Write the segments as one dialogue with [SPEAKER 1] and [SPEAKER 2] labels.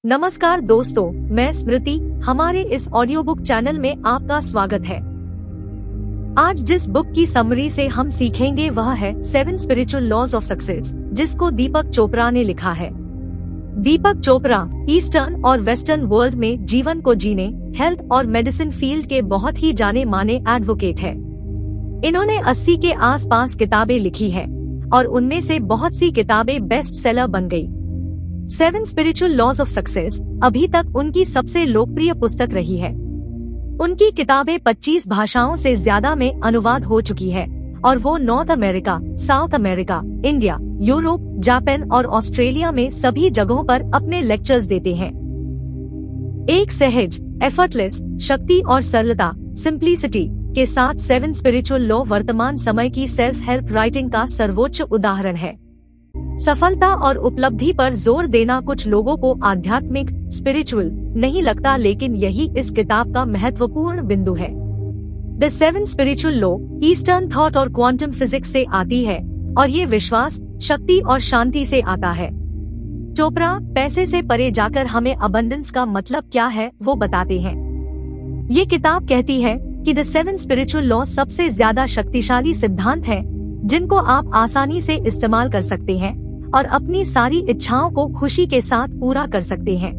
[SPEAKER 1] नमस्कार दोस्तों, मैं स्मृति। हमारे इस ऑडियो बुक चैनल में आपका स्वागत है। आज जिस बुक की समरी से हम सीखेंगे वह है 7 स्पिरिचुअल लॉज ऑफ सक्सेस, जिसको दीपक चोपड़ा ने लिखा है। दीपक चोपड़ा ईस्टर्न और वेस्टर्न वर्ल्ड में जीवन को जीने, हेल्थ और मेडिसिन फील्ड के बहुत ही जाने माने एडवोकेट है। इन्होंने 80 के आसपास किताबें लिखी है और उनमें से बहुत सी किताबें बेस्ट सेलर बन गई। 7 स्पिरिचुअल लॉज ऑफ सक्सेस अभी तक उनकी सबसे लोकप्रिय पुस्तक रही है। उनकी किताबें 25 भाषाओं से ज्यादा में अनुवाद हो चुकी है और वो north America, south America, India, Europe, Japan और ऑस्ट्रेलिया में सभी जगहों पर अपने लेक्चर्स देते हैं। एक सहज, एफर्टलेस, शक्ति और सरलता, सिंप्लिसिटी के साथ 7 स्पिरिचुअल लॉ वर्तमान समय की सेल्फ हेल्प राइटिंग का सर्वोच्च उदाहरण है। सफलता और उपलब्धि पर जोर देना कुछ लोगों को आध्यात्मिक, स्पिरिचुअल नहीं लगता, लेकिन यही इस किताब का महत्वपूर्ण बिंदु है। The 7 spiritual law eastern thought और क्वांटम फिजिक्स से आती है और ये विश्वास, शक्ति और शांति से आता है। चोपड़ा पैसे से परे जाकर हमें अबंडेंस का मतलब क्या है वो बताते हैं। ये किताब कहती है कि द 7 स्पिरिचुअल लॉ सबसे ज्यादा शक्तिशाली सिद्धांत है जिनको आप आसानी से इस्तेमाल कर सकते हैं और अपनी सारी इच्छाओं को खुशी के साथ पूरा कर सकते हैं।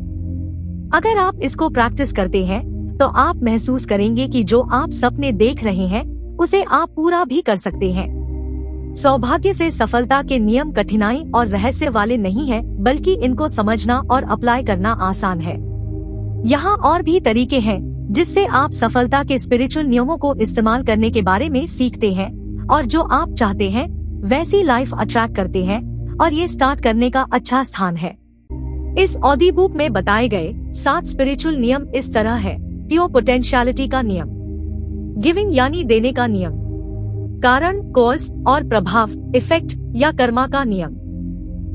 [SPEAKER 1] अगर आप इसको प्रैक्टिस करते हैं तो आप महसूस करेंगे कि जो आप सपने देख रहे हैं उसे आप पूरा भी कर सकते हैं। सौभाग्य से सफलता के नियम कठिनाई और रहस्य वाले नहीं है, बल्कि इनको समझना और अप्लाई करना आसान है। यहाँ और भी तरीके हैं जिससे आप सफलता के स्पिरिचुअल नियमों को इस्तेमाल करने के बारे में सीखते हैं और जो आप चाहते हैं वैसी लाइफ अट्रैक्ट करते हैं, और ये स्टार्ट करने का अच्छा स्थान है। इस ऑडियो बुक में बताए गए 7 स्पिरिचुअल नियम इस तरह है। प्योर पोटेंशियलिटी का नियम, गिविंग यानी देने का नियम, कारण, कॉज और प्रभाव, इफेक्ट या कर्मा का नियम,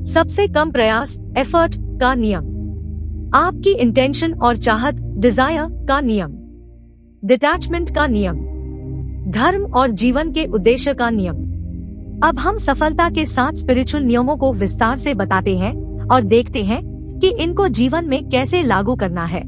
[SPEAKER 1] सबसे कम प्रयास, एफर्ट का नियम, आपकी इंटेंशन और चाहत, डिजायर का नियम, डिटैचमेंट का नियम, धर्म और जीवन के उद्देश्य का नियम। अब हम सफलता के 7 स्पिरिचुअल नियमों को विस्तार से बताते हैं और देखते हैं कि इनको जीवन में कैसे लागू करना है।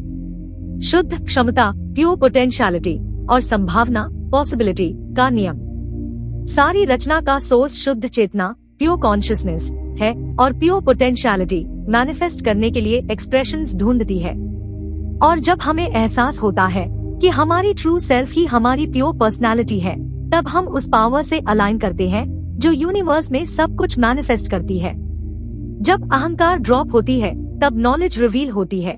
[SPEAKER 1] शुद्ध क्षमता, प्योर पोटेंशियलिटी और संभावना, पॉसिबिलिटी का नियम। सारी रचना का सोर्स शुद्ध चेतना, प्योर कॉन्शियसनेस है और प्योर पोटेंशियलिटी मैनिफेस्ट करने के लिए एक्सप्रेशंस ढूंढती है। और जब हमें एहसास होता है कि हमारी ट्रू सेल्फ ही हमारी प्योर पर्सनालिटी है, तब हम उस पावर से अलाइन करते हैं जो यूनिवर्स में सब कुछ मैनिफेस्ट करती है। जब अहंकार ड्रॉप होती है तब नॉलेज रिवील होती है।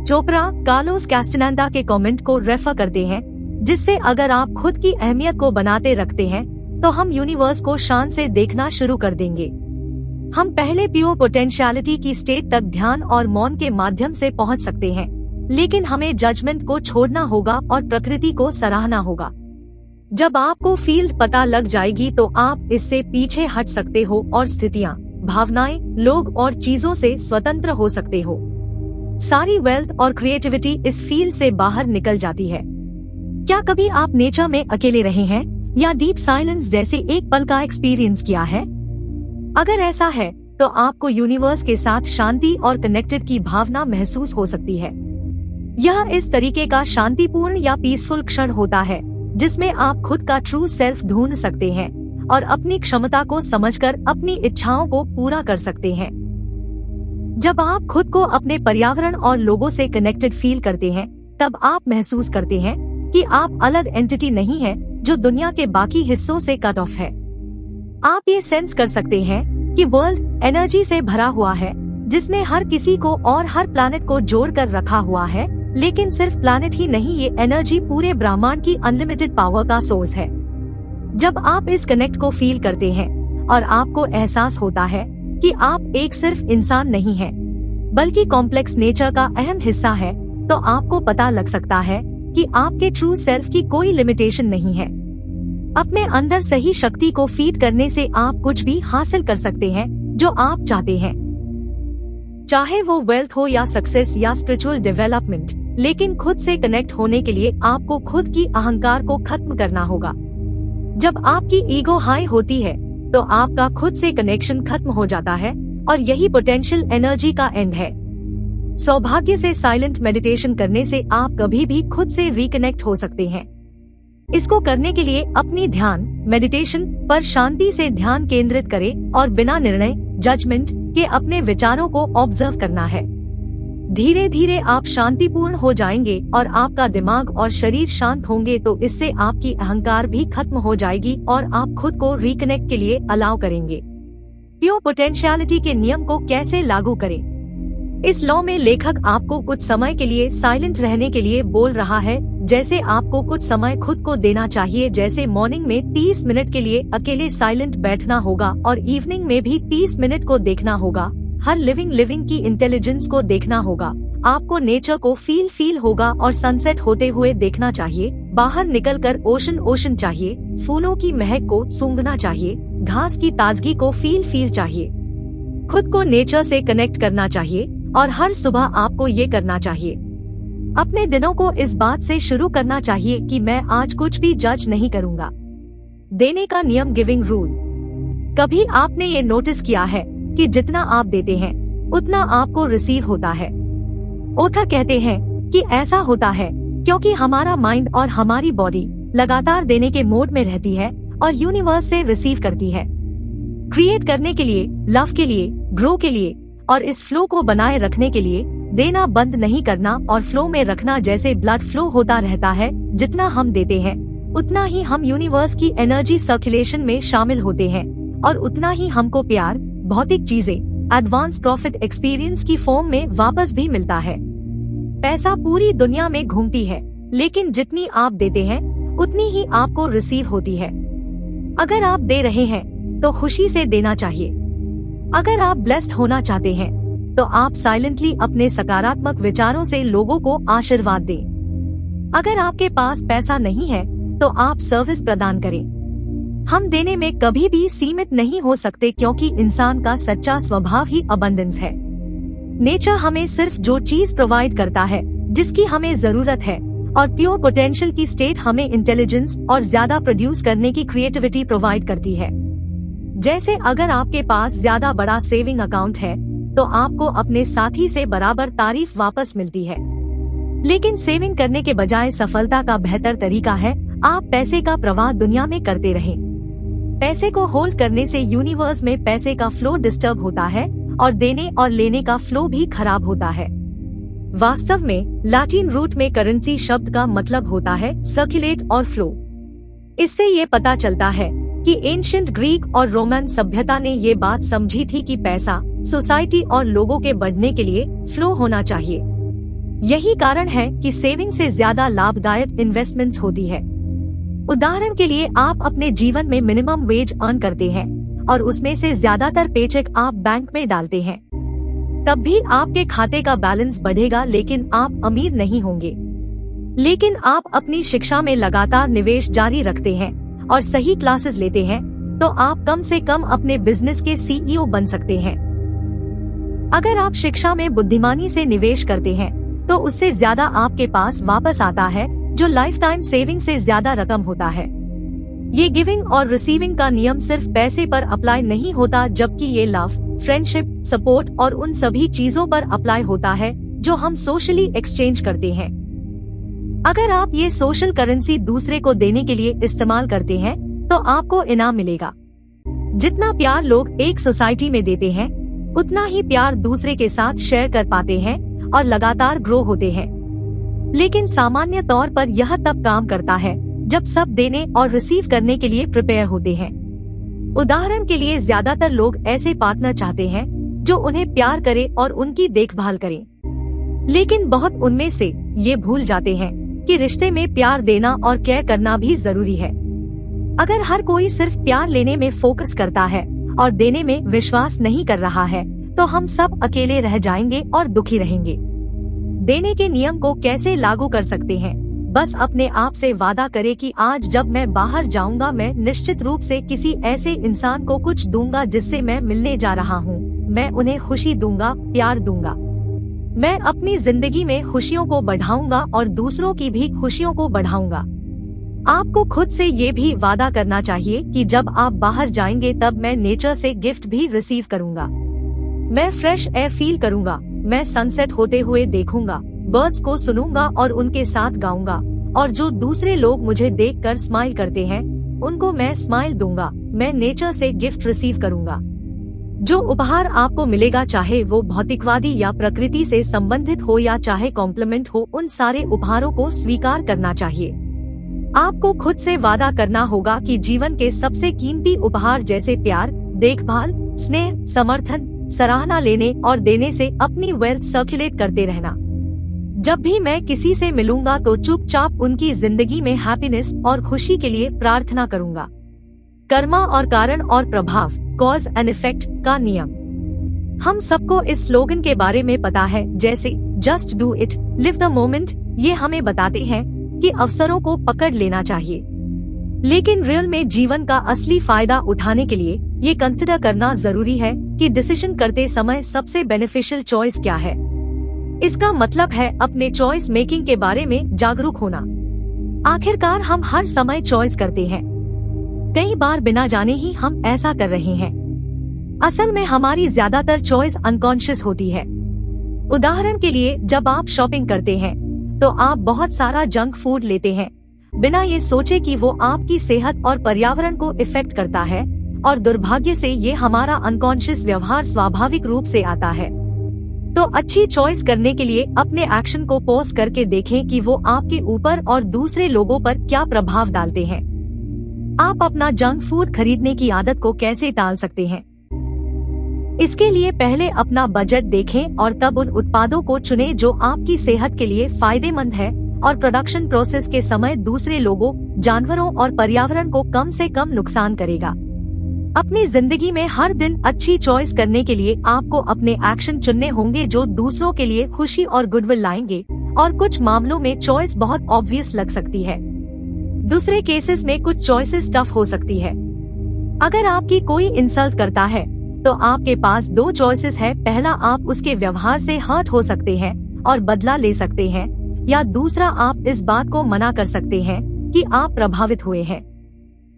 [SPEAKER 1] चोपड़ा कार्लोस कैस्टानेडा के कमेंट को रेफर करते हैं, जिससे अगर आप खुद की अहमियत को बनाते रखते हैं तो हम यूनिवर्स को शान से देखना शुरू कर देंगे। हम पहले प्योर पोटेंशियलिटी की स्टेट तक ध्यान और मौन के माध्यम से पहुंच सकते हैं, लेकिन हमें जजमेंट को छोड़ना होगा और प्रकृति को सराहना होगा। जब आपको फील्ड पता लग जाएगी तो आप इससे पीछे हट सकते हो और स्थितियाँ, भावनाएं, लोग और चीजों से स्वतंत्र हो सकते हो। सारी वेल्थ और क्रिएटिविटी इस फील्ड से बाहर निकल जाती है। क्या कभी आप नेचर में अकेले रहे हैं या डीप साइलेंस जैसे एक पल का एक्सपीरियंस किया है? अगर ऐसा है तो आपको यूनिवर्स के साथ शांति और कनेक्टेड की भावना महसूस हो सकती है। यह इस तरीके का शांतिपूर्ण या पीसफुल क्षण होता है जिसमें आप खुद का ट्रू सेल्फ ढूंढ सकते हैं और अपनी क्षमता को समझकर अपनी इच्छाओं को पूरा कर सकते हैं। जब आप खुद को अपने पर्यावरण और लोगों से कनेक्टेड फील करते हैं, तब आप महसूस करते हैं कि आप अलग एंटिटी नहीं है जो दुनिया के बाकी हिस्सों से कट ऑफ है। आप ये सेंस कर सकते हैं कि वर्ल्ड एनर्जी से भरा हुआ है, जिसने हर किसी को और हर प्लैनेट को जोड़ कर रखा हुआ है। लेकिन सिर्फ प्लैनेट ही नहीं, ये एनर्जी पूरे ब्रह्मांड की अनलिमिटेड पावर का सोर्स है। जब आप इस कनेक्ट को फील करते हैं और आपको एहसास होता है कि आप एक सिर्फ इंसान नहीं हैं, बल्कि कॉम्प्लेक्स नेचर का अहम हिस्सा है, तो आपको पता लग सकता है कि आपके ट्रू सेल्फ की कोई लिमिटेशन नहीं है। अपने अंदर सही शक्ति को फीड करने से आप कुछ भी हासिल कर सकते हैं जो आप चाहते हैं, चाहे वो वेल्थ हो या सक्सेस या स्पिरिचुअल डेवलपमेंट। लेकिन खुद से कनेक्ट होने के लिए आपको खुद की अहंकार को खत्म करना होगा। जब आपकी ईगो हाई होती है तो आपका खुद से कनेक्शन खत्म हो जाता है और यही पोटेंशियल एनर्जी का एंड है। सौभाग्य से साइलेंट मेडिटेशन करने से आप कभी भी खुद से रिकनेक्ट हो सकते हैं। इसको करने के लिए अपनी ध्यान मेडिटेशन पर शांति से ध्यान केंद्रित करें और बिना निर्णय जजमेंट के अपने विचारों को ऑब्जर्व करना है। धीरे धीरे आप शांतिपूर्ण हो जाएंगे और आपका दिमाग और शरीर शांत होंगे, तो इससे आपकी अहंकार भी खत्म हो जाएगी और आप खुद को रिकनेक्ट के लिए अलाउ करेंगे। प्योर पोटेंशियलिटी के नियम को कैसे लागू करें? इस लॉ में लेखक आपको कुछ समय के लिए साइलेंट रहने के लिए बोल रहा है, जैसे आपको कुछ समय खुद को देना चाहिए, जैसे मॉर्निंग में 30 मिनट के लिए अकेले साइलेंट बैठना होगा और इवनिंग में भी 30 मिनट को देखना होगा। हर लिविंग की इंटेलिजेंस को देखना होगा। आपको नेचर को फील होगा और सनसेट होते हुए देखना चाहिए। बाहर निकलकर ओशन चाहिए। फूलों की महक को सूंघना चाहिए। घास की ताजगी को फील चाहिए। खुद को नेचर से कनेक्ट करना चाहिए और हर सुबह आपको ये करना चाहिए। अपने दिनों को इस बात से शुरू करना चाहिए कि मैं आज कुछ भी जज नहीं करूँगा। देने का नियम, गिविंग रूल। कभी आपने ये नोटिस किया है कि जितना आप देते हैं उतना आपको रिसीव होता है? ऑथर कहते हैं कि ऐसा होता है क्योंकि हमारा माइंड और हमारी बॉडी लगातार देने के मोड में रहती है और यूनिवर्स से रिसीव करती है। क्रिएट करने के लिए, लव के लिए, ग्रो के लिए और इस फ्लो को बनाए रखने के लिए देना बंद नहीं करना और फ्लो में रखना। जैसे ब्लड फ्लो होता रहता है, जितना हम देते हैं उतना ही हम यूनिवर्स की एनर्जी सर्कुलेशन में शामिल होते हैं और उतना ही हमको प्यार, भौतिक चीजें, एडवांस प्रॉफिट एक्सपीरियंस की फॉर्म में वापस भी मिलता है। पैसा पूरी दुनिया में घूमती है, लेकिन जितनी आप देते हैं उतनी ही आपको रिसीव होती है। अगर आप दे रहे हैं तो खुशी से देना चाहिए। अगर आप ब्लेस्ड होना चाहते हैं तो आप साइलेंटली अपने सकारात्मक विचारों से लोगों को आशीर्वाद दें। अगर आपके पास पैसा नहीं है तो आप सर्विस प्रदान करें। हम देने में कभी भी सीमित नहीं हो सकते क्योंकि इंसान का सच्चा स्वभाव ही अबंडेंस है। नेचर हमें सिर्फ जो चीज प्रोवाइड करता है जिसकी हमें जरूरत है, और प्योर पोटेंशियल की स्टेट हमें इंटेलिजेंस और ज्यादा प्रोड्यूस करने की क्रिएटिविटी प्रोवाइड करती है। जैसे अगर आपके पास ज्यादा बड़ा सेविंग अकाउंट है तो आपको अपने साथी से बराबर तारीफ वापस मिलती है। लेकिन सेविंग करने के बजाय सफलता का बेहतर तरीका है आप पैसे का प्रवाह दुनिया में करते रहें। पैसे को होल्ड करने से यूनिवर्स में पैसे का फ्लो डिस्टर्ब होता है और देने और लेने का फ्लो भी खराब होता है। वास्तव में लैटिन रूट में करेंसी शब्द का मतलब होता है सर्कुलेट और फ्लो। इससे ये पता चलता है कि एंशिएंट ग्रीक और रोमन सभ्यता ने ये बात समझी थी कि पैसा सोसाइटी और लोगों के बढ़ने के लिए फ्लो होना चाहिए। यही कारण है कि सेविंग से ज्यादा लाभदायक इन्वेस्टमेंट्स होती है। उदाहरण के लिए आप अपने जीवन में मिनिमम वेज अर्न करते हैं और उसमें से ज्यादातर पेचेक आप बैंक में डालते हैं। तब भी आपके खाते का बैलेंस बढ़ेगा लेकिन आप अमीर नहीं होंगे। लेकिन आप अपनी शिक्षा में लगातार निवेश जारी रखते हैं और सही क्लासेस लेते हैं तो आप कम से कम अपने बिजनेस के सीईओ बन सकते हैं। अगर आप शिक्षा में बुद्धिमानी से निवेश करते हैं तो उससे ज्यादा आपके पास वापस आता है, जो लाइफ टाइम सेविंग से ज्यादा रकम होता है। ये गिविंग और रिसीविंग का नियम सिर्फ पैसे पर अप्लाई नहीं होता, जबकि ये लव, फ्रेंडशिप, सपोर्ट और उन सभी चीजों पर अप्लाई होता है जो हम सोशली एक्सचेंज करते हैं। अगर आप ये सोशल करेंसी दूसरे को देने के लिए इस्तेमाल करते हैं तो आपको इनाम मिलेगा। जितना प्यार लोग एक सोसाइटी में देते हैं उतना ही प्यार दूसरे के साथ शेयर कर पाते हैं और लगातार ग्रो होते हैं। लेकिन सामान्य तौर पर यह तब काम करता है जब सब देने और रिसीव करने के लिए प्रिपेयर होते हैं। उदाहरण के लिए ज्यादातर लोग ऐसे पार्टनर चाहते हैं जो उन्हें प्यार करे और उनकी देखभाल करे, लेकिन बहुत उनमें से ये भूल जाते हैं कि रिश्ते में प्यार देना और केयर करना भी जरूरी है। अगर हर कोई सिर्फ प्यार लेने में फोकस करता है और देने में विश्वास नहीं कर रहा है तो हम सब अकेले रह जाएंगे और दुखी रहेंगे। देने के नियम को कैसे लागू कर सकते हैं? बस अपने आप से वादा करें कि आज जब मैं बाहर जाऊंगा मैं निश्चित रूप से किसी ऐसे इंसान को कुछ दूंगा जिससे मैं मिलने जा रहा हूँ। मैं उन्हें खुशी दूंगा, प्यार दूंगा। मैं अपनी जिंदगी में खुशियों को बढ़ाऊंगा और दूसरों की भी खुशियों को बढ़ाऊंगा। आपको खुद से ये भी वादा करना चाहिए कि जब आप बाहर जाएंगे तब मैं नेचर से गिफ्ट भी रिसीव करूंगा। मैं फ्रेश एयर फील करूंगा, मैं सनसेट होते हुए देखूंगा, बर्ड्स को सुनूंगा और उनके साथ गाऊंगा, और जो दूसरे लोग मुझे देखकर स्माइल करते हैं उनको मैं स्माइल दूंगा। मैं नेचर से गिफ्ट रिसीव करूंगा। जो उपहार आपको मिलेगा, चाहे वो भौतिकवादी या प्रकृति से संबंधित हो या चाहे कॉम्प्लीमेंट हो, उन सारे उपहारों को स्वीकार करना चाहिए। आपको खुद से वादा करना होगा कि जीवन के सबसे कीमती उपहार जैसे प्यार, देखभाल, स्नेह, समर्थन, सराहना लेने और देने से अपनी वेल्थ सर्कुलेट करते रहना। जब भी मैं किसी से मिलूंगा तो चुपचाप उनकी जिंदगी में हैप्पीनेस और खुशी के लिए प्रार्थना करूंगा। कर्मा और कारण और प्रभाव, कॉज एंड इफेक्ट का नियम। हम सबको इस स्लोगन के बारे में पता है, जैसे just do it, live the moment. ये हमें बताते हैं कि अवसरों को पकड़ लेना चाहिए, लेकिन रियल में जीवन का असली फायदा उठाने के लिए ये कंसिडर करना जरूरी है कि डिसीजन करते समय सबसे बेनिफिशियल चॉइस क्या है। इसका मतलब है अपने चॉइस मेकिंग के बारे में जागरूक होना। आखिरकार हम हर समय चॉइस करते हैं, कई बार बिना जाने ही हम ऐसा कर रहे हैं। असल में हमारी ज्यादातर चॉइस अनकॉन्शियस होती है। उदाहरण के लिए, जब आप शॉपिंग करते हैं तो आप बहुत सारा जंक फूड लेते हैं बिना ये सोचे कि वो आपकी सेहत और पर्यावरण को इफेक्ट करता है, और दुर्भाग्य से ये हमारा अनकॉन्शियस व्यवहार स्वाभाविक रूप से आता है। तो अच्छी चॉइस करने के लिए अपने एक्शन को पॉज करके देखें कि वो आपके ऊपर और दूसरे लोगों पर क्या प्रभाव डालते हैं। आप अपना जंक फूड खरीदने की आदत को कैसे टाल सकते हैं? इसके लिए पहले अपना बजट देखें और तब उन उत्पादों को चुनें जो आपकी सेहत के लिए फायदेमंद है और प्रोडक्शन प्रोसेस के समय दूसरे लोगों, जानवरों और पर्यावरण को कम से कम नुकसान करेगा। अपनी जिंदगी में हर दिन अच्छी चॉइस करने के लिए आपको अपने एक्शन चुनने होंगे जो दूसरों के लिए खुशी और गुडविल लाएंगे, और कुछ मामलों में चॉइस बहुत ऑब्वियस लग सकती है। दूसरे केसेस में कुछ चॉइसेस टफ हो सकती है। अगर आपकी कोई इंसल्ट करता है तो आपके पास दो चॉइसेस है। पहला, आप उसके व्यवहार से हर्ट हो सकते हैं और बदला ले सकते हैं, या दूसरा, आप इस बात को मना कर सकते हैं कि आप प्रभावित हुए हैं।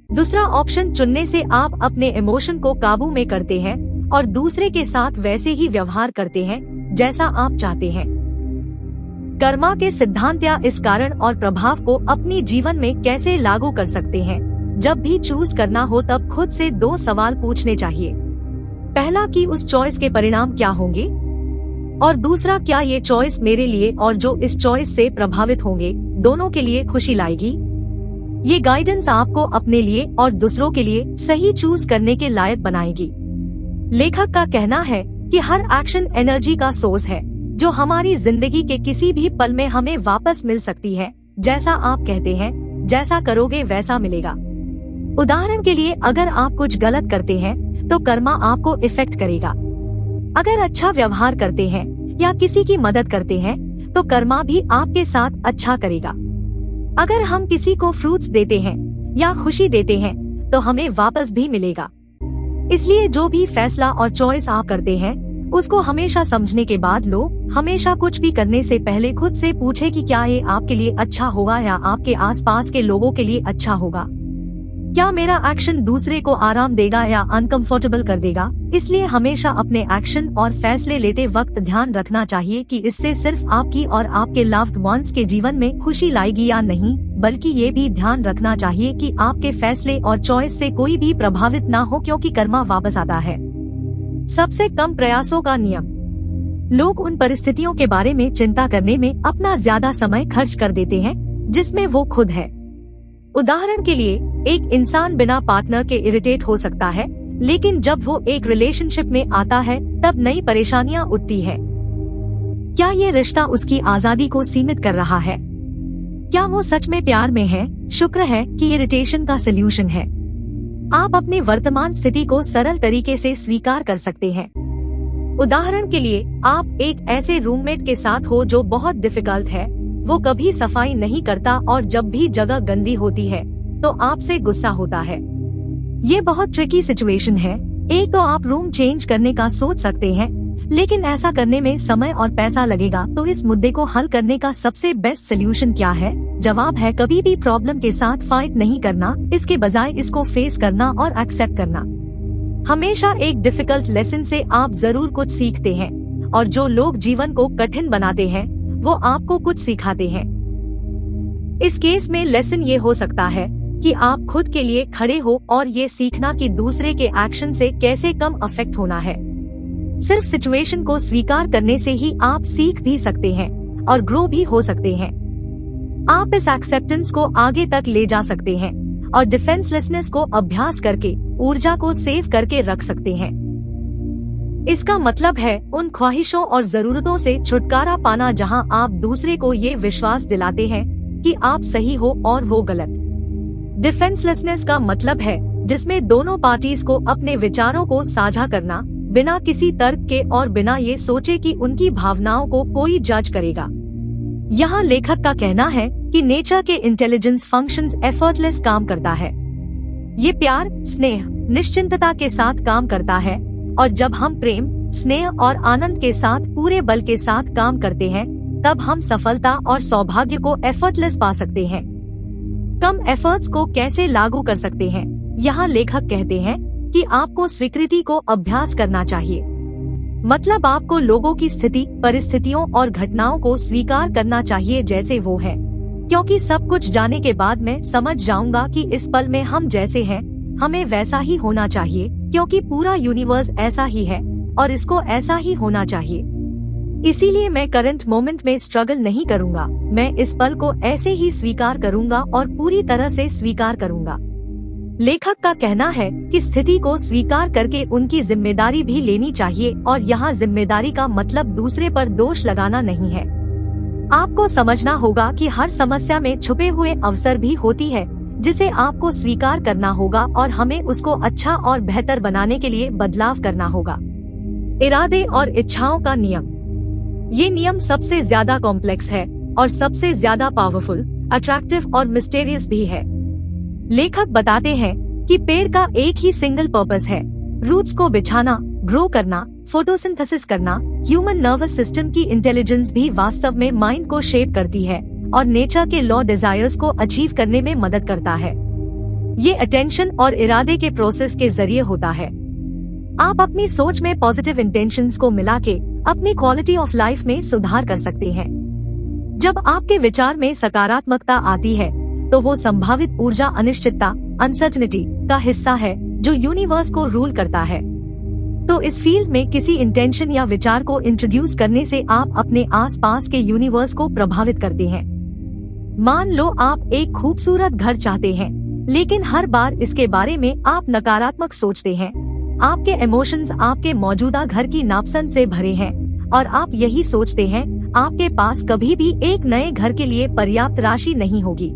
[SPEAKER 1] दूसरा ऑप्शन चुनने से आप अपने इमोशन को काबू में करते हैं और दूसरे के साथ वैसे ही व्यवहार करते हैं जैसा आप चाहते हैं। कर्मा के सिद्धांत या इस कारण और प्रभाव को अपनी जीवन में कैसे लागू कर सकते हैं? जब भी चूज करना हो तब खुद से दो सवाल पूछने चाहिए। पहला, कि उस चॉइस के परिणाम क्या होंगे, और दूसरा, क्या ये चॉइस मेरे लिए और जो इस चॉइस से प्रभावित होंगे दोनों के लिए खुशी लाएगी। ये गाइडेंस आपको अपने लिए और दूसरों के लिए सही चूज करने के लायक बनाएगी। लेखक का कहना है कि हर एक्शन एनर्जी का सोर्स है जो हमारी जिंदगी के किसी भी पल में हमें वापस मिल सकती है। जैसा आप कहते हैं, जैसा करोगे वैसा मिलेगा। उदाहरण के लिए, अगर आप कुछ गलत करते हैं तो कर्मा आपको इफेक्ट करेगा। अगर अच्छा व्यवहार करते हैं या किसी की मदद करते हैं तो कर्मा भी आपके साथ अच्छा करेगा। अगर हम किसी को फ्रूट्स देते हैं या खुशी देते हैं तो हमें वापस भी मिलेगा। इसलिए जो भी फैसला और चॉइस आप करते हैं उसको हमेशा समझने के बाद लो। हमेशा कुछ भी करने से पहले खुद से पूछे कि क्या ये आपके लिए अच्छा होगा या आपके आसपास के लोगों के लिए अच्छा होगा। क्या मेरा एक्शन दूसरे को आराम देगा या अनकंफर्टेबल कर देगा। इसलिए हमेशा अपने एक्शन और फैसले लेते वक्त ध्यान रखना चाहिए कि इससे सिर्फ आपकी और आपके लव्ड वंस के जीवन में खुशी लाएगी या नहीं, बल्कि ये भी ध्यान रखना चाहिए कि आपके फैसले और चॉइस से कोई भी प्रभावित ना हो, क्योंकि कर्मा वापस आता है। सबसे कम प्रयासों का नियम। लोग उन परिस्थितियों के बारे में चिंता करने में अपना ज्यादा समय खर्च कर देते हैं जिसमें वो खुद है। उदाहरण के लिए, एक इंसान बिना पार्टनर के इरिटेट हो सकता है, लेकिन जब वो एक रिलेशनशिप में आता है तब नई परेशानियां उठती है। क्या ये रिश्ता उसकी आजादी को सीमित कर रहा है? क्या वो सच में प्यार में है? शुक्र है कि इरिटेशन का सलूशन है। आप अपनी वर्तमान स्थिति को सरल तरीके से स्वीकार कर सकते हैं। उदाहरण के लिए, आप एक ऐसे रूममेट के साथ हो जो बहुत डिफिकल्ट है। वो कभी सफाई नहीं करता और जब भी जगह गंदी होती है तो आपसे गुस्सा होता है। ये बहुत ट्रिकी सिचुएशन है। एक तो आप रूम चेंज करने का सोच सकते हैं, लेकिन ऐसा करने में समय और पैसा लगेगा। तो इस मुद्दे को हल करने का सबसे बेस्ट सोल्यूशन क्या है? जवाब है, कभी भी प्रॉब्लम के साथ फाइट नहीं करना, इसके बजाय इसको फेस करना और एक्सेप्ट करना। हमेशा एक डिफिकल्ट लेसन से आप जरूर कुछ सीखते हैं और जो लोग जीवन को कठिन बनाते हैं वो आपको कुछ सिखाते हैं। इस केस में लेसन ये हो सकता है कि आप खुद के लिए खड़े हो और ये सीखना कि दूसरे के एक्शन से कैसे कम अफेक्ट होना है। सिर्फ सिचुएशन को स्वीकार करने से ही आप सीख भी सकते हैं और ग्रो भी हो सकते हैं। आप इस एक्सेप्टेंस को आगे तक ले जा सकते हैं और डिफेंसलेसनेस को अभ्यास करके ऊर्जा को सेव करके रख सकते हैं। इसका मतलब है उन ख्वाहिशों और जरूरतों से छुटकारा पाना जहां आप दूसरे को ये विश्वास दिलाते हैं कि आप सही हो और वो गलत। डिफेंसलेसनेस का मतलब है जिसमें दोनों पार्टीज को अपने विचारों को साझा करना बिना किसी तर्क के और बिना ये सोचे कि उनकी भावनाओं को कोई जज करेगा। यहाँ लेखक का कहना है कि नेचर के इंटेलिजेंस फंक्शंस एफर्टलेस काम करता है। ये प्यार, स्नेह, निश्चिंतता के साथ काम करता है और जब हम प्रेम, स्नेह और आनंद के साथ पूरे बल के साथ काम करते हैं तब हम सफलता और सौभाग्य को एफर्टलेस पा सकते हैं। कम एफर्ट्स को कैसे लागू कर सकते हैं? यहाँ लेखक कहते हैं कि आपको स्वीकृति को अभ्यास करना चाहिए। मतलब आपको लोगों की स्थिति, परिस्थितियों और घटनाओं को स्वीकार करना चाहिए जैसे वो है, क्योंकि सब कुछ जाने के बाद मैं समझ जाऊंगा कि इस पल में हम जैसे हैं हमें वैसा ही होना चाहिए, क्योंकि पूरा यूनिवर्स ऐसा ही है और इसको ऐसा ही होना चाहिए। इसीलिए मैं करंट मोमेंट में स्ट्रगल नहीं करूंगा, मैं इस पल को ऐसे ही स्वीकार करूंगा और पूरी तरह से स्वीकार करूंगा। लेखक का कहना है कि स्थिति को स्वीकार करके उनकी जिम्मेदारी भी लेनी चाहिए और यहाँ जिम्मेदारी का मतलब दूसरे पर दोष लगाना नहीं है। आपको समझना होगा कि हर समस्या में छुपे हुए अवसर भी होती है जिसे आपको स्वीकार करना होगा और हमें उसको अच्छा और बेहतर बनाने के लिए बदलाव करना होगा। इरादे और इच्छाओं का नियम। ये नियम सबसे ज्यादा कॉम्प्लेक्स है और सबसे ज्यादा पावरफुल, अट्रैक्टिव और मिस्टेरियस भी है। लेखक बताते हैं कि पेड़ का एक ही सिंगल पर्पस है, रूट्स को बिछाना, ग्रो करना, फोटोसिंथेसिस करना। ह्यूमन नर्वस सिस्टम की इंटेलिजेंस भी वास्तव में माइंड को शेप करती है और नेचर के लॉ डिजायर्स को अचीव करने में मदद करता है। ये अटेंशन और इरादे के प्रोसेस के जरिए होता है। आप अपनी सोच में पॉजिटिव इंटेंशंस को मिला के अपनी क्वालिटी ऑफ लाइफ में सुधार कर सकते हैं। जब आपके विचार में सकारात्मकता आती है तो वो संभावित ऊर्जा अनिश्चितता, अनसर्टेनिटी का हिस्सा है जो यूनिवर्स को रूल करता है। तो इस फील्ड में किसी इंटेंशन या विचार को इंट्रोड्यूस करने से आप अपने आसपास के यूनिवर्स को प्रभावित करते हैं। मान लो आप एक खूबसूरत घर चाहते हैं, लेकिन हर बार इसके बारे में आप नकारात्मक सोचते हैं। आपके इमोशंस आपके मौजूदा घर की नापसंद से भरे हैं और आप यही सोचते हैं आपके पास कभी भी एक नए घर के लिए पर्याप्त राशि नहीं होगी।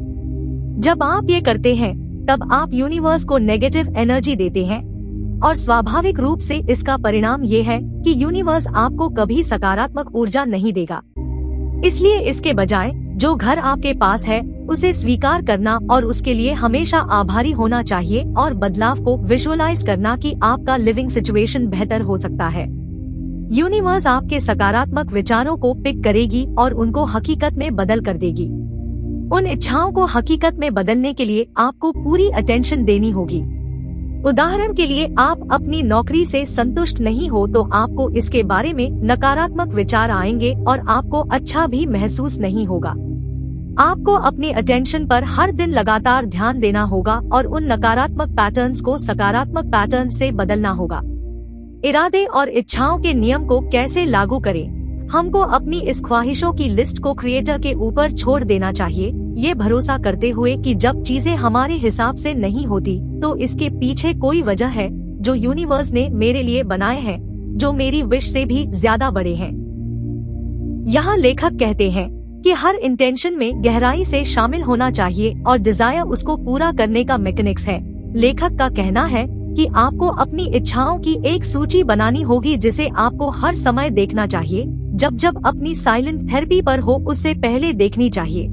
[SPEAKER 1] जब आप ये करते हैं तब आप यूनिवर्स को नेगेटिव एनर्जी देते हैं और स्वाभाविक रूप से इसका परिणाम ये है कि यूनिवर्स आपको कभी सकारात्मक ऊर्जा नहीं देगा। इसलिए इसके बजाय जो घर आपके पास है उसे स्वीकार करना और उसके लिए हमेशा आभारी होना चाहिए और बदलाव को विजुअलाइज करना कि आपका लिविंग सिचुएशन बेहतर हो सकता है। यूनिवर्स आपके सकारात्मक विचारों को पिक करेगी और उनको हकीकत में बदल कर देगी। उन इच्छाओं को हकीकत में बदलने के लिए आपको पूरी अटेंशन देनी होगी। उदाहरण के लिए आप अपनी नौकरी से संतुष्ट नहीं हो तो आपको इसके बारे में नकारात्मक विचार आएंगे और आपको अच्छा भी महसूस नहीं होगा। आपको अपनी अटेंशन पर हर दिन लगातार ध्यान देना होगा और उन नकारात्मक पैटर्न्स को सकारात्मक पैटर्न से बदलना होगा। इरादे और इच्छाओं के नियम को कैसे लागू करें? हमको अपनी इस ख्वाहिशों की लिस्ट को क्रिएटर के ऊपर छोड़ देना चाहिए, ये भरोसा करते हुए कि जब चीजें हमारे हिसाब से नहीं होती तो इसके पीछे कोई वजह है जो यूनिवर्स ने मेरे लिए बनाए हैं, जो मेरी विश से भी ज्यादा बड़े हैं। यहाँ लेखक कहते हैं कि हर इंटेंशन में गहराई से शामिल होना चाहिए और डिजायर उसको पूरा करने का मैकेनिक्स है। लेखक का कहना है कि आपको अपनी इच्छाओं की एक सूची बनानी होगी जिसे आपको हर समय देखना चाहिए, जब जब अपनी साइलेंट थेरेपी पर हो उससे पहले देखनी चाहिए,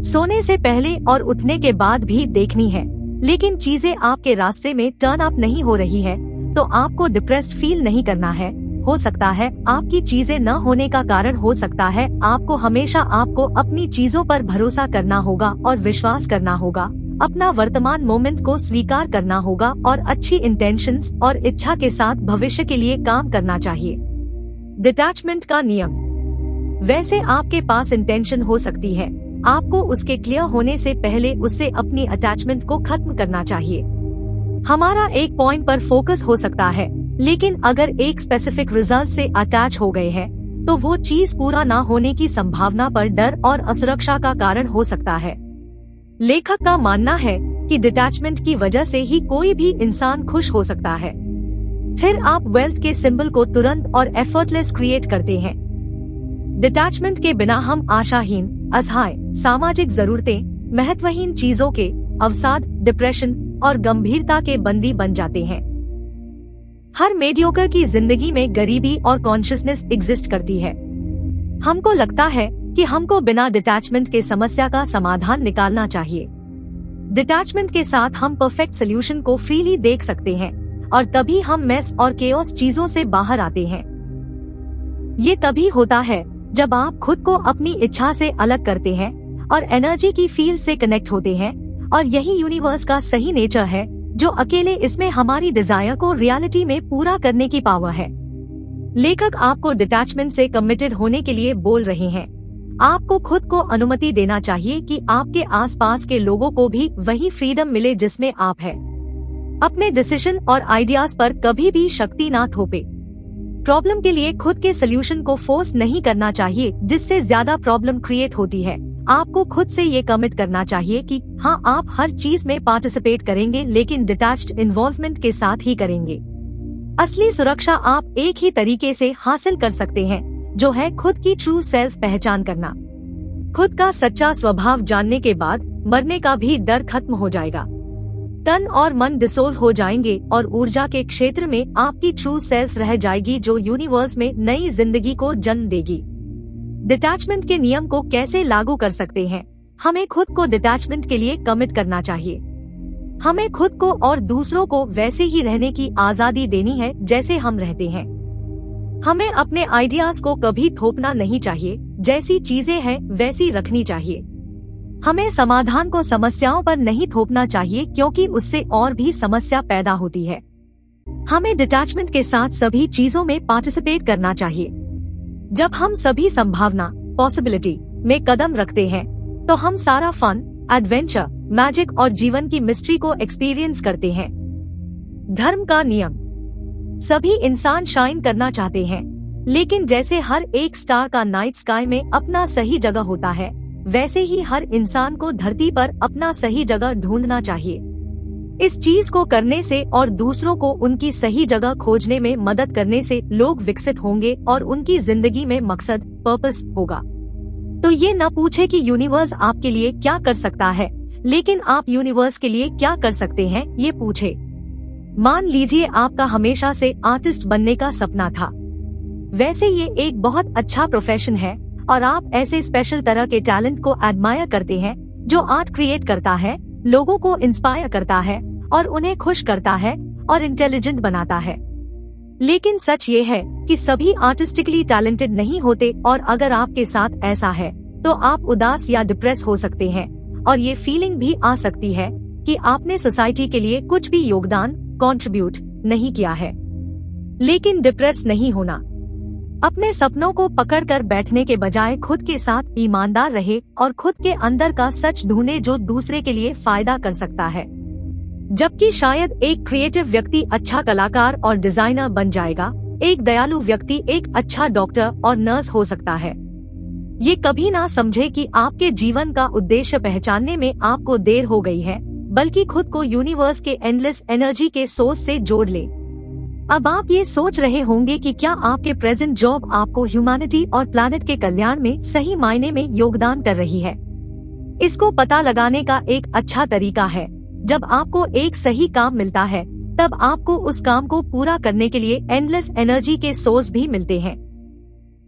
[SPEAKER 1] सोने से पहले और उठने के बाद भी देखनी है। लेकिन चीजें आपके रास्ते में टर्न अप नहीं हो रही है तो आपको डिप्रेस्ड फील नहीं करना है। हो सकता है आपकी चीजें न होने का कारण हो सकता है आपको हमेशा आपको अपनी चीजों पर भरोसा करना होगा और विश्वास करना होगा, अपना वर्तमान मोमेंट को स्वीकार करना होगा और अच्छी इंटेंशंस और इच्छा के साथ भविष्य के लिए काम करना चाहिए। डिटैचमेंट का नियम। वैसे आपके पास इंटेंशन हो सकती है, आपको उसके क्लियर होने से पहले उससे अपनी अटैचमेंट को खत्म करना चाहिए। हमारा एक पॉइंट पर फोकस हो सकता है, लेकिन अगर एक स्पेसिफिक रिजल्ट से अटैच हो गए हैं, तो वो चीज पूरा ना होने की संभावना पर डर और असुरक्षा का कारण हो सकता है। लेखक का मानना है कि डिटैचमेंट की वजह से ही कोई भी इंसान खुश हो सकता है। फिर आप वेल्थ के सिंबल को तुरंत और एफर्टलेस क्रिएट करते हैं। डिटैचमेंट के बिना हम आशाहीन, असहाय, सामाजिक जरूरतें, महत्वहीन चीजों के, अवसाद, डिप्रेशन और गंभीरता के बंदी बन जाते हैं। हर मेडियोकर की जिंदगी में गरीबी और कॉन्शियसनेस एग्जिस्ट करती है। हमको लगता है कि हमको बिना डिटैचमेंट के समस्या का समाधान निकालना चाहिए। डिटैचमेंट के साथ हम परफेक्ट सोल्यूशन को फ्रीली देख सकते हैं और तभी हम मेस और केओस चीजों से बाहर आते हैं। ये तभी होता है जब आप खुद को अपनी इच्छा से अलग करते हैं और एनर्जी की फील्ड से कनेक्ट होते हैं, और यही यूनिवर्स का सही नेचर है, जो अकेले इसमें हमारी डिजायर को रियलिटी में पूरा करने की पावर है। लेखक आपको डिटैचमेंट से कमिटेड होने के लिए बोल रहे हैं। आपको खुद को अनुमति देना चाहिए कि आपके आसपास के लोगों को भी वही फ्रीडम मिले जिसमें आप हैं। अपने डिसीजन और आइडियाज पर कभी भी शक्ति ना थोपे। प्रॉब्लम के लिए खुद के सोल्यूशन को फोर्स नहीं करना चाहिए, जिससे ज्यादा प्रॉब्लम क्रिएट होती है। आपको खुद से ये कमिट करना चाहिए कि हाँ, आप हर चीज में पार्टिसिपेट करेंगे, लेकिन डिटैच्ड इन्वॉल्वमेंट के साथ ही करेंगे। असली सुरक्षा आप एक ही तरीके से हासिल कर सकते हैं, जो है खुद की ट्रू सेल्फ पहचान करना। खुद का सच्चा स्वभाव जानने के बाद मरने का भी डर खत्म हो जाएगा। तन और मन डिसोल्व हो जाएंगे और ऊर्जा के क्षेत्र में आपकी ट्रू सेल्फ रह जाएगी, जो यूनिवर्स में नई जिंदगी को जन्म देगी। डिटैचमेंट के नियम को कैसे लागू कर सकते हैं? हमें खुद को डिटैचमेंट के लिए कमिट करना चाहिए। हमें खुद को और दूसरों को वैसे ही रहने की आजादी देनी है जैसे हम रहते हैं। हमें अपने आइडियाज को कभी थोपना नहीं चाहिए, जैसी चीजें हैं वैसी रखनी चाहिए। हमें समाधान को समस्याओं पर नहीं थोपना चाहिए, क्योंकि उससे और भी समस्या पैदा होती है। हमें डिटैचमेंट के साथ सभी चीजों में पार्टिसिपेट करना चाहिए। जब हम सभी संभावना, पॉसिबिलिटी में कदम रखते हैं, तो हम सारा फन, एडवेंचर, मैजिक और जीवन की मिस्ट्री को एक्सपीरियंस करते हैं। धर्म का नियम। सभी इंसान शाइन करना चाहते हैं, लेकिन जैसे हर एक स्टार का नाइट स्काई में अपना सही जगह होता है, वैसे ही हर इंसान को धरती पर अपना सही जगह ढूंढना चाहिए। इस चीज को करने से और दूसरों को उनकी सही जगह खोजने में मदद करने से लोग विकसित होंगे और उनकी जिंदगी में मकसद, पर्पस होगा। तो ये न पूछे कि यूनिवर्स आपके लिए क्या कर सकता है, लेकिन आप यूनिवर्स के लिए क्या कर सकते हैं, ये पूछे। मान लीजिए आपका हमेशा से आर्टिस्ट बनने का सपना था। वैसे ये एक बहुत अच्छा प्रोफेशन है और आप ऐसे स्पेशल तरह के टैलेंट को एडमायर करते हैं, जो आर्ट क्रिएट करता है, लोगों को इंस्पायर करता है और उन्हें खुश करता है और इंटेलिजेंट बनाता है। लेकिन सच ये है कि सभी आर्टिस्टिकली टैलेंटेड नहीं होते, और अगर आपके साथ ऐसा है तो आप उदास या डिप्रेस हो सकते हैं, और ये फीलिंग भी आ सकती है कि आपने सोसाइटी के लिए कुछ भी योगदान, कंट्रीब्यूट नहीं किया है। लेकिन डिप्रेस नहीं होना। अपने सपनों को पकड़कर बैठने के बजाय खुद के साथ ईमानदार रहे और खुद के अंदर का सच ढूंढे, जो दूसरे के लिए फायदा कर सकता है। जबकि शायद एक क्रिएटिव व्यक्ति अच्छा कलाकार और डिजाइनर बन जाएगा, एक दयालु व्यक्ति एक अच्छा डॉक्टर और नर्स हो सकता है। ये कभी ना समझे कि आपके जीवन का उद्देश्य पहचानने में आपको देर हो गई है, बल्कि खुद को यूनिवर्स के एंडलेस एनर्जी के सोर्स से जोड़ ले। अब आप ये सोच रहे होंगे कि क्या आपके प्रेजेंट जॉब आपको ह्यूमैनिटी और प्लैनेट के कल्याण में सही मायने में योगदान कर रही है? इसको पता लगाने का एक अच्छा तरीका है, जब आपको एक सही काम मिलता है, तब आपको उस काम को पूरा करने के लिए एंडलेस एनर्जी के सोर्स भी मिलते हैं।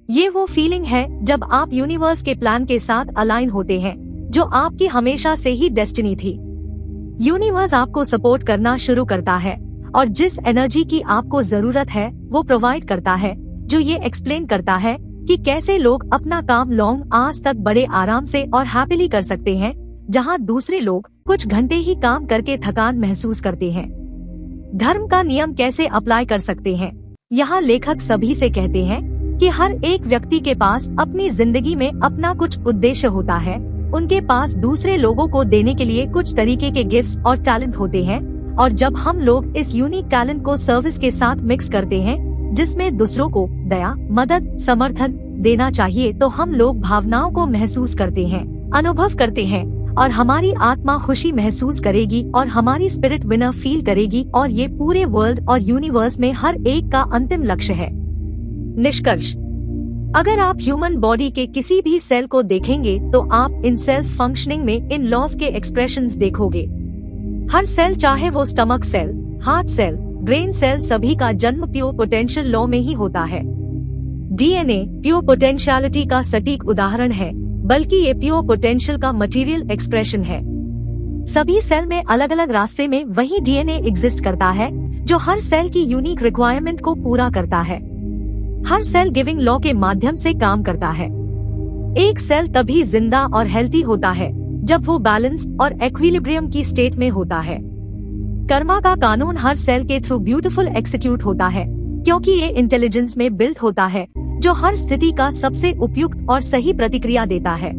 [SPEAKER 1] ये वो फीलिंग है जब आप यूनिवर्स के प्लान के साथ अलाइन होते हैं, जो आपकी हमेशा से ही डेस्टिनी थी। यूनिवर्स आपको सपोर्ट करना शुरू करता है और जिस एनर्जी की आपको जरूरत है वो प्रोवाइड करता है, जो ये एक्सप्लेन करता है कि कैसे लोग अपना काम लॉन्ग आवर्स तक बड़े आराम से और हैप्पीली कर सकते हैं, जहां दूसरे लोग कुछ घंटे ही काम करके थकान महसूस करते हैं। धर्म का नियम कैसे अप्लाई कर सकते हैं? यहाँ लेखक सभी से कहते हैं, कि हर एक व्यक्ति के पास अपनी जिंदगी में अपना कुछ उद्देश्य होता है। उनके पास दूसरे लोगों को देने के लिए कुछ तरीके के गिफ्ट्स और टैलेंट होते हैं, और जब हम लोग इस यूनिक टैलेंट को सर्विस के साथ मिक्स करते हैं, जिसमें दूसरों को दया, मदद, समर्थन देना चाहिए, तो हम लोग भावनाओं को महसूस करते हैं, अनुभव करते हैं, और हमारी आत्मा खुशी महसूस करेगी और हमारी स्पिरिट विनर फील करेगी, और ये पूरे वर्ल्ड और यूनिवर्स में हर एक का अंतिम लक्ष्य है। निष्कर्ष: अगर आप ह्यूमन बॉडी के किसी भी सेल को देखेंगे तो आप इन सेल्स फंक्शनिंग में इन लॉज के एक्सप्रेशंस देखोगे। हर सेल, चाहे वो stomach cell, heart cell, brain cell, सभी का जन्म प्योर पोटेंशियल लॉ में ही होता है। डीएनए प्योर पोटेंशियलिटी का सटीक उदाहरण है, बल्कि ये प्योर पोटेंशियल का मटेरियल एक्सप्रेशन है। सभी सेल में अलग अलग रास्ते में वही डीएनए एग्जिस्ट करता है, जो हर सेल की यूनिक रिक्वायरमेंट को पूरा करता है। हर सेल गिविंग लॉ के माध्यम से काम करता है। एक सेल तभी जिंदा और हेल्थी होता है जब वो बैलेंस और इक्विलिब्रियम की स्टेट में होता है। कर्मा का कानून हर सेल के थ्रू ब्यूटीफुल एक्सिक्यूट होता है, क्योंकि ये इंटेलिजेंस में बिल्ट होता है, जो हर स्थिति का सबसे उपयुक्त और सही प्रतिक्रिया देता है।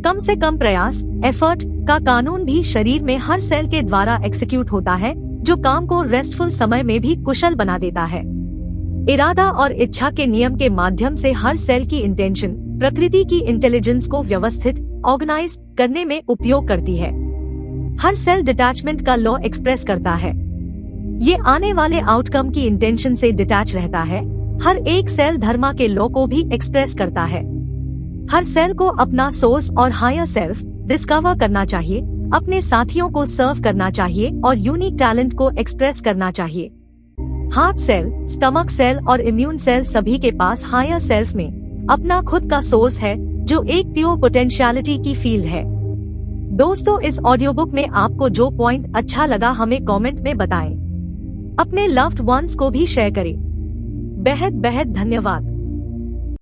[SPEAKER 1] कम से कम प्रयास, एफर्ट का कानून भी शरीर में हर सेल के द्वारा एक्सिक्यूट होता है, जो काम को रेस्टफुल समय में भी कुशल बना देता है। इरादा और इच्छा के नियम के माध्यम से हर सेल की इंटेंशन प्रकृति की इंटेलिजेंस को व्यवस्थित, ऑर्गेनाइज करने में उपयोग करती है। हर सेल डिटैचमेंट का लॉ एक्सप्रेस करता है। ये आने वाले आउटकम की इंटेंशन से डिटैच रहता है। हर एक सेल धर्मा के लॉ को भी एक्सप्रेस करता है। हर सेल को अपना सोर्स और हायर सेल्फ डिस्कवर करना चाहिए, अपने साथियों को सर्व करना चाहिए और यूनिक टैलेंट को एक्सप्रेस करना चाहिए। हार्ट सेल, स्टमक सेल और इम्यून सेल सभी के पास हायर सेल्फ में अपना खुद का सोर्स है, जो एक प्योर पोटेंशियलिटी की फील्ड है। दोस्तों, इस ऑडियो बुक में आपको जो पॉइंट अच्छा लगा हमें कमेंट में बताएं। अपने लव्ड वंस को भी शेयर करें। बेहद बेहद धन्यवाद।